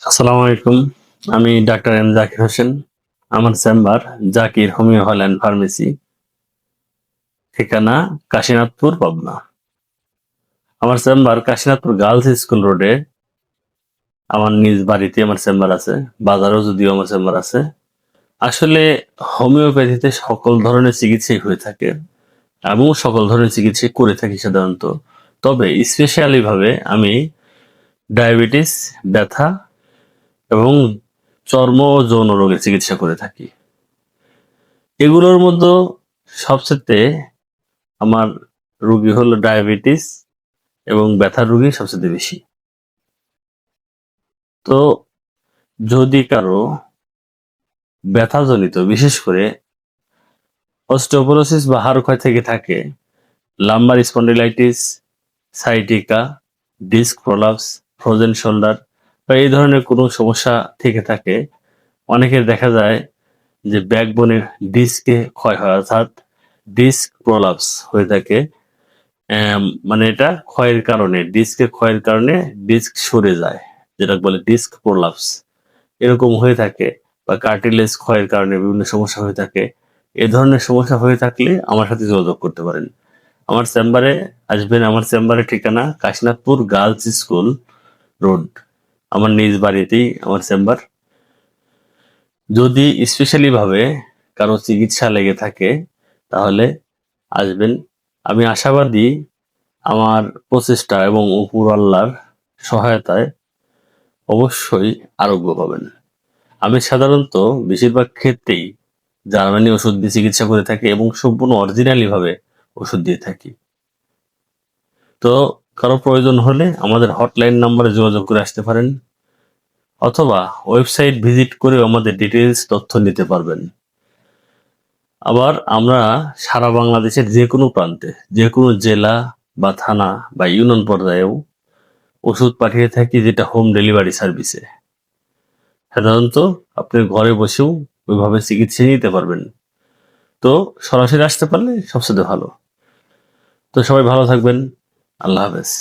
আসসালামু আলাইকুম। আমি ডাক্তার এম জাকির হোসেন। আমার চেম্বার জাকির হোমিও হল অ্যান্ড ফার্মেসি। ঠিকানা কাশীনাথপুর, পাবনা। আমার চেম্বার কাশীনাথপুর গার্লস স্কুল রোডে। আমার নিজ বাড়িতে আমার চেম্বার আছে। বাজারেও যদিও আমার চেম্বার আছে। আসলে হোমিওপ্যাথিতে সকল ধরনের চিকিৎসাই হয়ে থাকে এবং সকল ধরনের চিকিৎসা করে থাকি সাধারণত। তবে স্পেশালি ভাবে আমি ডায়াবেটিস, ব্যথা এবং চর্ম ও যৌন রোগের চিকিৎসা করে থাকি। এগুলোর মধ্যে সবচেয়ে আমার রোগী হলো ডায়াবেটিস এবং ব্যথার রোগী সবচেয়ে বেশি। তো যদি কারো ব্যথাজনিত, বিশেষ করে অস্টিওপোরোসিস বা হাড় ক্ষয় থেকে থাকে, lumber spondylitis, sciatica, disc prolapse, frozen shoulder বা এই ধরনের কোনো সমস্যা থেকে থাকে, অনেকের দেখা যায় যে ব্যাকবোনের ডিস্কে ক্ষয় হয়, অর্থাৎ ডিস্ক প্রলাপস হয়ে থাকে। মানে এটা ক্ষয়ের কারণে, ডিস্কের ক্ষয়ের কারণে ডিস্ক সরে যায়, যেটা বলে ডিস্ক প্রলাপস। এরকম হয়ে থাকে, বা কার্টিলেজ ক্ষয়ের কারণে বিভিন্ন সমস্যা হয়ে থাকে। এ ধরনের সমস্যা হয়ে থাকলে আমার সাথে যোগাযোগ করতে পারেন। আমার চেম্বারে আসবেন। আমার চেম্বারের ঠিকানা কাশীনাথপুর গার্লস স্কুল রোড। আমার নিজ বাড়িতেই আমার চেম্বার। যদি স্পেশালি ভাবে কারো চিকিৎসা লেগে থাকে তাহলে আসবেন। আমি আশাবাদী আমার প্রচেষ্টা এবং উপর আল্লাহর সহায়তায় অবশ্যই আরোগ্য পাবেন। আমি সাধারণত বেশিরভাগ ক্ষেত্রেই জার্মানি ওষুধ দিয়ে চিকিৎসা করে থাকি এবং সম্পূর্ণ অরিজিনালি ভাবে ওষুধ দিয়ে থাকি। তো কারো প্রয়োজন হলে আমাদের হটলাইন নাম্বারে যোগাযোগ করে আসতে পারেন, অথবা ওয়েবসাইট ভিজিট করে আমাদের ডিটেইলস তথ্য নিতে পারবেন। আবার আমরা সারা বাংলাদেশের যে কোনো প্রান্তে, যে কোনো জেলা বা থানা বা ইউনিয়ন পর্যায়েও ওষুধ পাঠিয়ে থাকি, যেটা হোম ডেলিভারি সার্ভিসে। সাধারণত আপনি ঘরে বসেও ওইভাবে চিকিৎসা নিতে পারবেন। তো সরাসরি আসতে পারলে সবচেয়ে ভালো। তো সবাই ভালো থাকবেন। আল্লাহ হাফেজ।